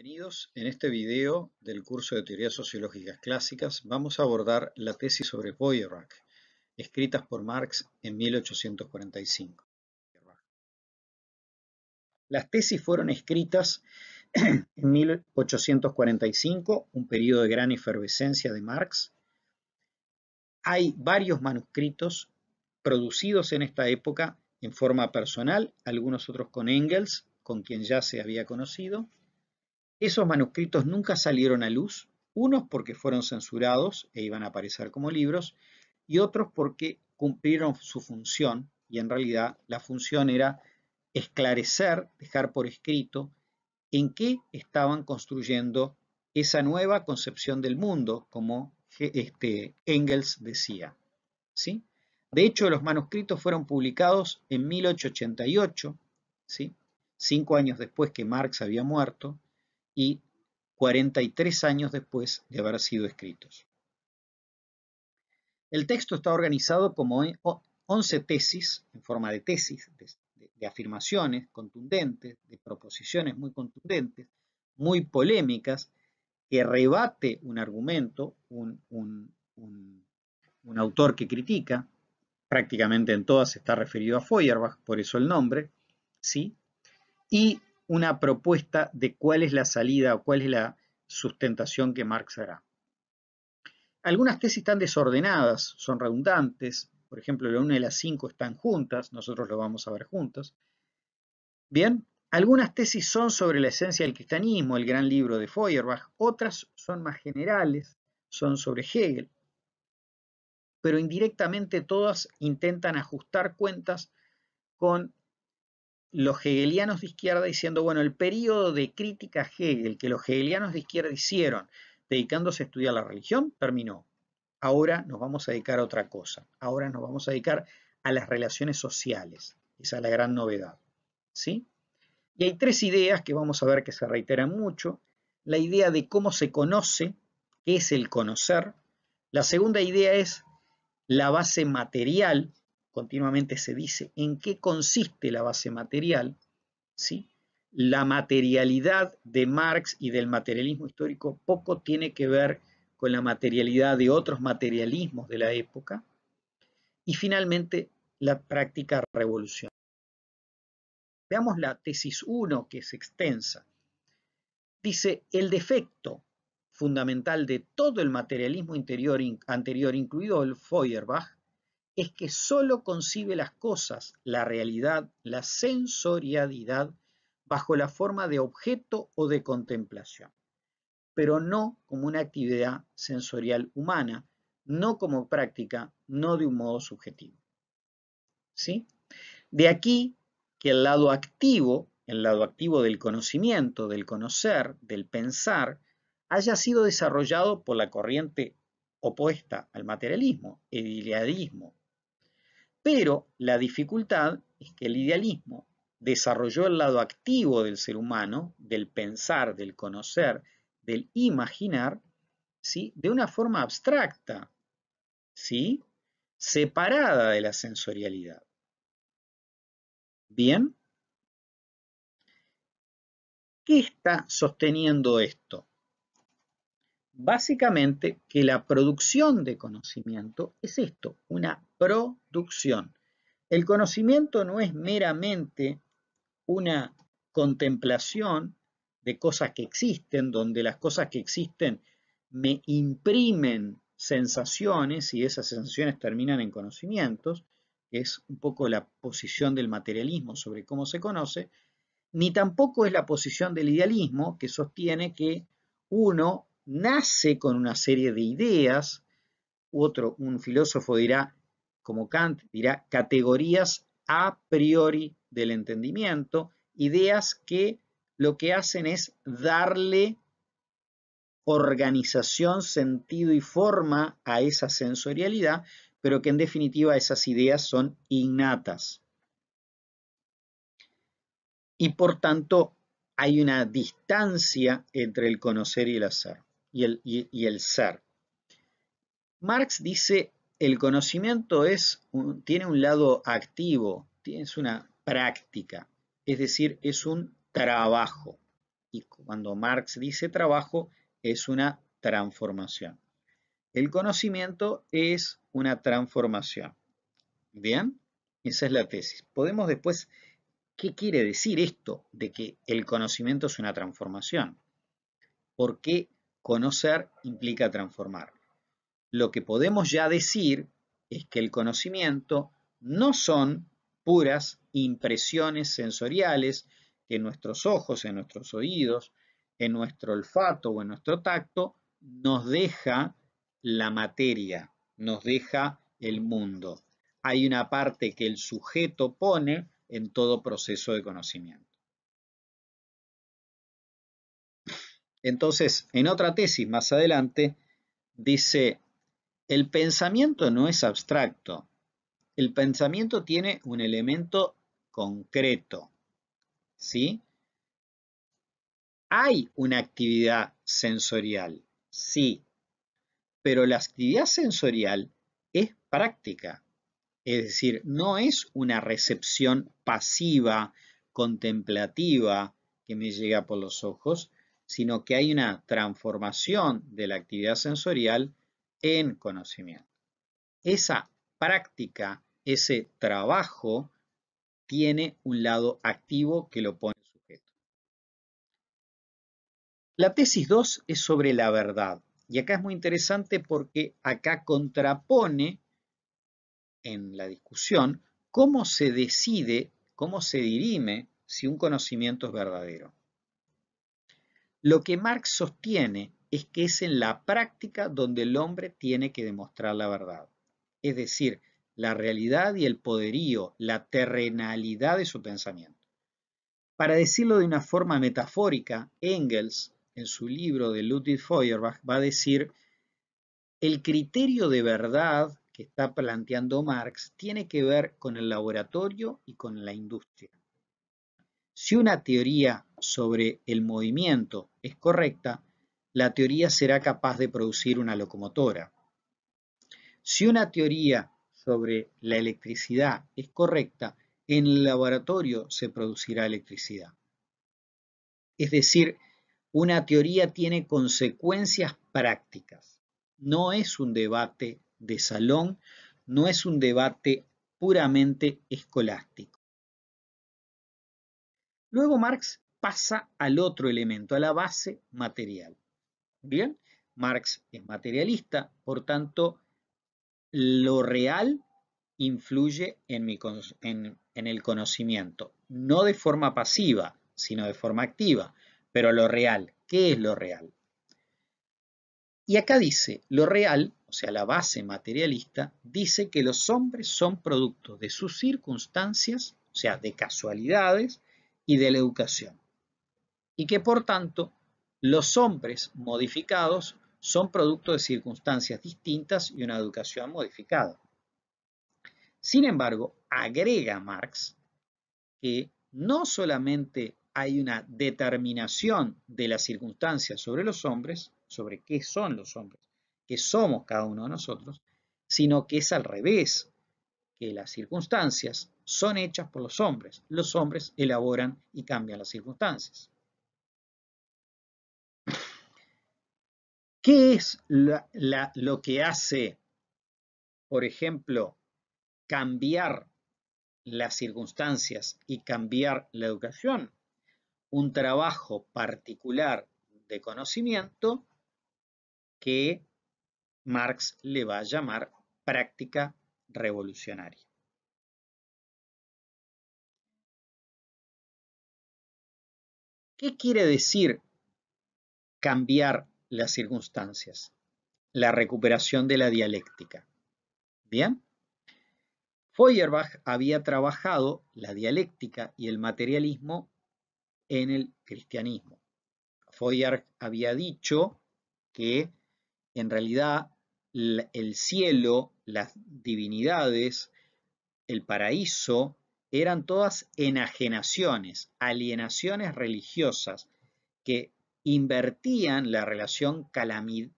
Bienvenidos. En este video del curso de Teorías Sociológicas Clásicas vamos a abordar la tesis sobre Feuerbach, escritas por Marx en 1845. Las tesis fueron escritas en 1845, un periodo de gran efervescencia de Marx. Hay varios manuscritos producidos en esta época en forma personal, algunos otros con Engels, con quien ya se había conocido. Esos manuscritos nunca salieron a luz, unos porque fueron censurados e iban a aparecer como libros, y otros porque cumplieron su función, y en realidad la función era esclarecer, dejar por escrito, en qué estaban construyendo esa nueva concepción del mundo, como Engels decía, ¿sí? De hecho, los manuscritos fueron publicados en 1888, ¿sí? 5 años después que Marx había muerto, y 43 años después de haber sido escritos. El texto está organizado como 11 tesis, en forma de tesis, de afirmaciones contundentes, de proposiciones muy contundentes, muy polémicas, que rebate un argumento, un autor que critica, prácticamente en todas está referido a Feuerbach, por eso el nombre, ¿sí? Y una propuesta de cuál es la salida o cuál es la sustentación que Marx hará. Algunas tesis están desordenadas, son redundantes, por ejemplo, la 1 y la 5 están juntas, nosotros lo vamos a ver juntos. Bien, algunas tesis son sobre la esencia del cristianismo, el gran libro de Feuerbach, otras son más generales, son sobre Hegel, pero indirectamente todas intentan ajustar cuentas con los hegelianos de izquierda diciendo, bueno, el periodo de crítica a Hegel que los hegelianos de izquierda hicieron dedicándose a estudiar la religión terminó. Ahora nos vamos a dedicar a otra cosa. Ahora nos vamos a dedicar a las relaciones sociales. Esa es la gran novedad, ¿sí? Y hay 3 ideas que vamos a ver que se reiteran mucho. La idea de cómo se conoce, qué es el conocer. La segunda idea es la base material. Continuamente se dice en qué consiste la base material, ¿sí? La materialidad de Marx y del materialismo histórico poco tiene que ver con la materialidad de otros materialismos de la época. Y finalmente, la práctica revolucionaria. Veamos la tesis 1, que es extensa. Dice, el defecto fundamental de todo el materialismo anterior, incluido el Feuerbach, es que solo concibe las cosas, la realidad, la sensorialidad, bajo la forma de objeto o de contemplación, pero no como una actividad sensorial humana, no como práctica, no de un modo subjetivo. ¿Sí? De aquí que el lado activo del conocimiento, del conocer, del pensar, haya sido desarrollado por la corriente opuesta al materialismo, el idealismo. Pero la dificultad es que el idealismo desarrolló el lado activo del ser humano, del pensar, del conocer, del imaginar, ¿sí? De una forma abstracta, ¿sí? Separada de la sensorialidad. Bien, ¿qué está sosteniendo esto? Básicamente que la producción de conocimiento es esto, una producción. El conocimiento no es meramente una contemplación de cosas que existen, donde las cosas que existen me imprimen sensaciones y esas sensaciones terminan en conocimientos, que es un poco la posición del materialismo sobre cómo se conoce, ni tampoco es la posición del idealismo, que sostiene que uno nace con una serie de ideas, un filósofo dirá, como Kant, dirá categorías a priori del entendimiento, ideas que lo que hacen es darle organización, sentido y forma a esa sensorialidad, pero que en definitiva esas ideas son innatas. Y por tanto hay una distancia entre el conocer y el hacer, y el ser. Marx dice, el conocimiento tiene un lado activo, es una práctica, es decir, es un trabajo. y cuando Marx dice trabajo, es una transformación. El conocimiento es una transformación. ¿Bien? Esa es la tesis. Podemos después, ¿qué quiere decir esto de que el conocimiento es una transformación? ¿Por qué conocer implica transformar? Lo que podemos ya decir es que el conocimiento no son puras impresiones sensoriales que en nuestros ojos, en nuestros oídos, en nuestro olfato o en nuestro tacto nos deja la materia, nos deja el mundo. Hay una parte que el sujeto pone en todo proceso de conocimiento. Entonces, en otra tesis más adelante, dice, el pensamiento no es abstracto, el pensamiento tiene un elemento concreto, ¿sí? Hay una actividad sensorial, sí, pero la actividad sensorial es práctica, es decir, no es una recepción pasiva, contemplativa, que me llega por los ojos, sino que hay una transformación de la actividad sensorial en conocimiento. Esa práctica, ese trabajo, tiene un lado activo que lo pone el sujeto. La tesis 2 es sobre la verdad. Y acá es muy interesante porque acá contrapone en la discusión cómo se decide, cómo se dirime si un conocimiento es verdadero. Lo que Marx sostiene es que es en la práctica donde el hombre tiene que demostrar la verdad. Es decir, la realidad y el poderío, la terrenalidad de su pensamiento. Para decirlo de una forma metafórica, Engels, en su libro de Ludwig Feuerbach, va a decir, el criterio de verdad que está planteando Marx tiene que ver con el laboratorio y con la industria. Si una teoría sobre el movimiento es correcta, la teoría será capaz de producir una locomotora. Si una teoría sobre la electricidad es correcta, en el laboratorio se producirá electricidad. Es decir, una teoría tiene consecuencias prácticas. No es un debate de salón, no es un debate puramente escolástico. Luego Marx pasa al otro elemento, a la base material. Bien, Marx es materialista, por tanto, lo real influye en el conocimiento, no de forma pasiva, sino de forma activa. Pero lo real, ¿qué es lo real? Y acá dice, lo real, o sea, la base materialista, dice que los hombres son productos de sus circunstancias, o sea, de casualidades y de la educación. Y que por tanto, los hombres modificados son producto de circunstancias distintas y una educación modificada. Sin embargo, agrega Marx que no solamente hay una determinación de las circunstancias sobre los hombres, sobre qué son los hombres, qué somos cada uno de nosotros, sino que es al revés, que las circunstancias son hechas por los hombres elaboran y cambian las circunstancias. ¿Qué es lo que hace, por ejemplo, cambiar las circunstancias y cambiar la educación? Un trabajo particular de conocimiento que Marx le va a llamar práctica revolucionaria. ¿Qué quiere decir cambiar las circunstancias? La recuperación de la dialéctica. ¿Bien? Feuerbach había trabajado la dialéctica y el materialismo en el cristianismo. Feuerbach había dicho que en realidad el cielo, las divinidades, el paraíso, eran todas enajenaciones, alienaciones religiosas que invertían la relación,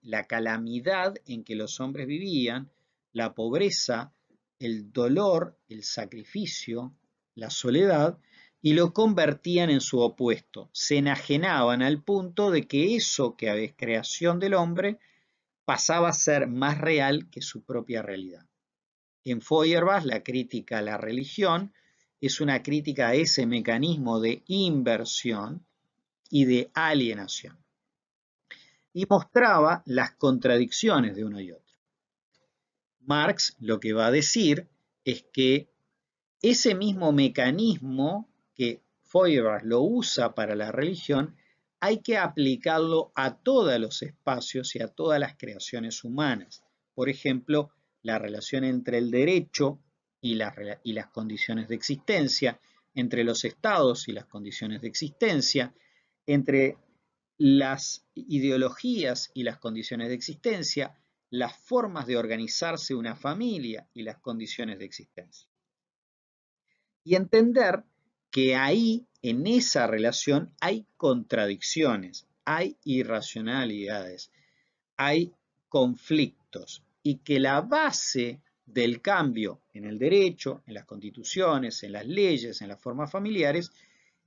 la calamidad en que los hombres vivían, la pobreza, el dolor, el sacrificio, la soledad, y lo convertían en su opuesto. Se enajenaban al punto de que eso que es creación del hombre pasaba a ser más real que su propia realidad. En Feuerbach, la crítica a la religión es una crítica a ese mecanismo de inversión y de alienación. Y mostraba las contradicciones de uno y otro. Marx lo que va a decir es que ese mismo mecanismo que Feuerbach lo usa para la religión, hay que aplicarlo a todos los espacios y a todas las creaciones humanas. Por ejemplo, la relación entre el derecho y las condiciones de existencia, entre los estados y las condiciones de existencia, entre las ideologías y las condiciones de existencia, las formas de organizarse una familia y las condiciones de existencia. Y entender que ahí, en esa relación, hay contradicciones, hay irracionalidades, hay conflictos, y que la base del cambio en el derecho, en las constituciones, en las leyes, en las formas familiares,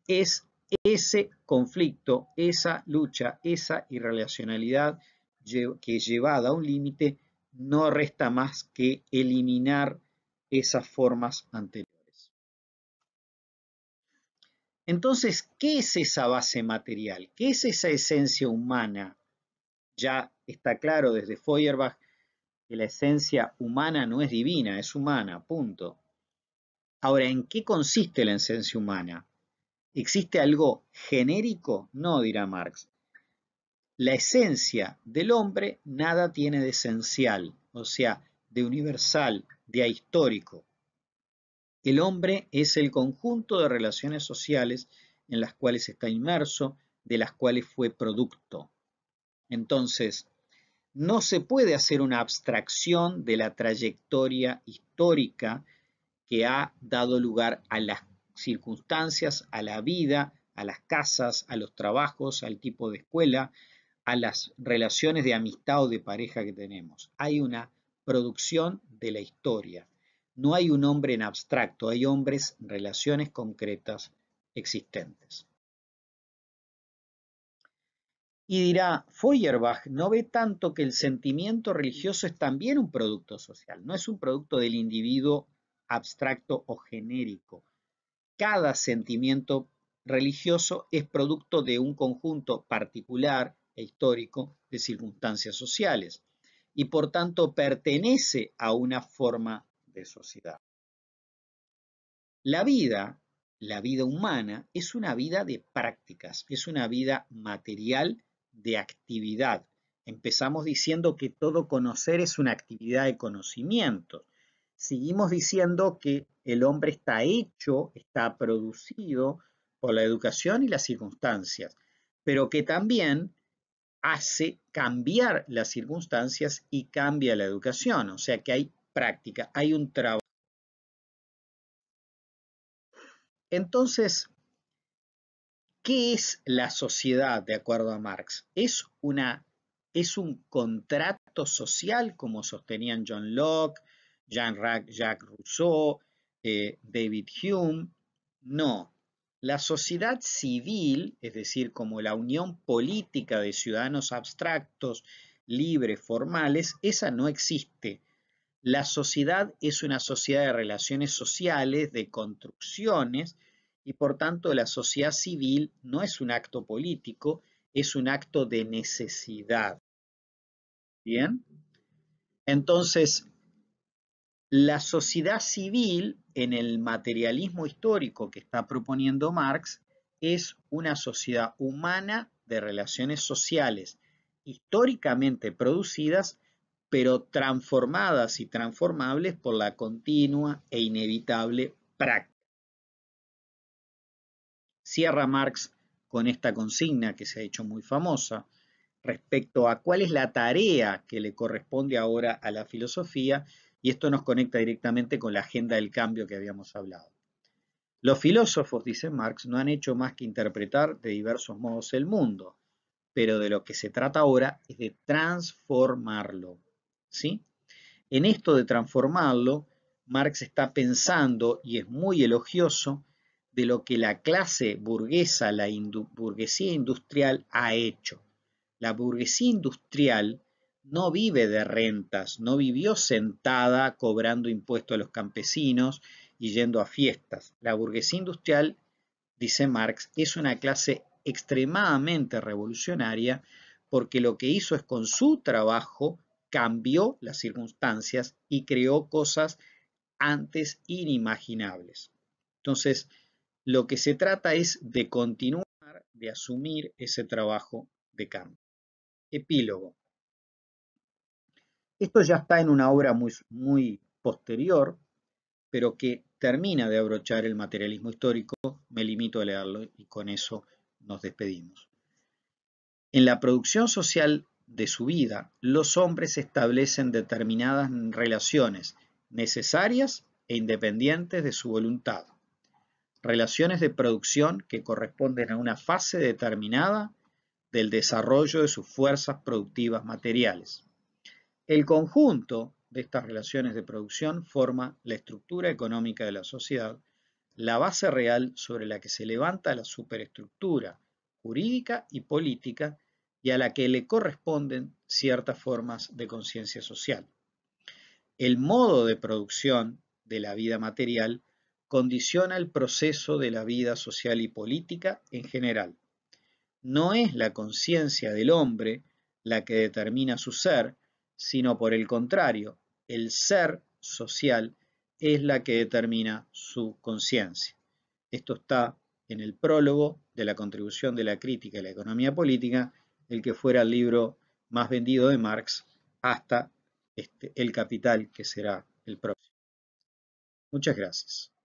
es ese conflicto, esa lucha, esa irracionalidad que llevada a un límite no resta más que eliminar esas formas anteriores. Entonces, ¿qué es esa base material? ¿Qué es esa esencia humana? Ya está claro desde Feuerbach que la esencia humana no es divina, es humana, punto. Ahora, ¿en qué consiste la esencia humana? ¿Existe algo genérico? No, dirá Marx. La esencia del hombre nada tiene de esencial, o sea, de universal, de ahistórico. El hombre es el conjunto de relaciones sociales en las cuales está inmerso, de las cuales fue producto. Entonces, no se puede hacer una abstracción de la trayectoria histórica que ha dado lugar a las circunstancias, a la vida, a las casas, a los trabajos, al tipo de escuela, a las relaciones de amistad o de pareja que tenemos. Hay una producción de la historia. No hay un hombre en abstracto, hay hombres, relaciones concretas existentes. Y dirá, Feuerbach no ve tanto que el sentimiento religioso es también un producto social, no es un producto del individuo abstracto o genérico. Cada sentimiento religioso es producto de un conjunto particular e histórico de circunstancias sociales y por tanto pertenece a una forma de sociedad. La vida humana es una vida de prácticas, es una vida material de actividad. Empezamos diciendo que todo conocer es una actividad de conocimiento. Seguimos diciendo que el hombre está hecho, está producido por la educación y las circunstancias, pero que también hace cambiar las circunstancias y cambia la educación, o sea que hay práctica, hay un trabajo. Entonces, ¿qué es la sociedad de acuerdo a Marx? Es un contrato social como sostenían John Locke, Jean-Jacques Rousseau, David Hume. No, la sociedad civil, es decir, como la unión política de ciudadanos abstractos, libres, formales, esa no existe. La sociedad es una sociedad de relaciones sociales, de construcciones, y por tanto la sociedad civil no es un acto político, es un acto de necesidad. ¿Bien? Entonces, la sociedad civil en el materialismo histórico que está proponiendo Marx es una sociedad humana de relaciones sociales históricamente producidas, pero transformadas y transformables por la continua e inevitable práctica. Cierra Marx con esta consigna que se ha hecho muy famosa respecto a cuál es la tarea que le corresponde ahora a la filosofía, y esto nos conecta directamente con la agenda del cambio que habíamos hablado. Los filósofos, dice Marx, no han hecho más que interpretar de diversos modos el mundo, pero de lo que se trata ahora es de transformarlo, ¿sí? En esto de transformarlo, Marx está pensando, y es muy elogioso, de lo que la clase burguesa, la burguesía industrial ha hecho. La burguesía industrial no vive de rentas, no vivió sentada cobrando impuestos a los campesinos y yendo a fiestas. La burguesía industrial, dice Marx, es una clase extremadamente revolucionaria porque lo que hizo es con su trabajo cambió las circunstancias y creó cosas antes inimaginables. Entonces, lo que se trata es de continuar, de asumir ese trabajo de cambio. Epílogo. Esto ya está en una obra muy posterior, pero que termina de abrochar el materialismo histórico. Me limito a leerlo y con eso nos despedimos. En la producción social de su vida, los hombres establecen determinadas relaciones necesarias e independientes de su voluntad. Relaciones de producción que corresponden a una fase determinada del desarrollo de sus fuerzas productivas materiales. El conjunto de estas relaciones de producción forma la estructura económica de la sociedad, la base real sobre la que se levanta la superestructura jurídica y política y a la que le corresponden ciertas formas de conciencia social. El modo de producción de la vida material condiciona el proceso de la vida social y política en general. No es la conciencia del hombre la que determina su ser, sino por el contrario, el ser social es la que determina su conciencia. Esto está en el prólogo de la contribución de la crítica a la economía política, el que fuera el libro más vendido de Marx hasta El Capital, que será el próximo. Muchas gracias.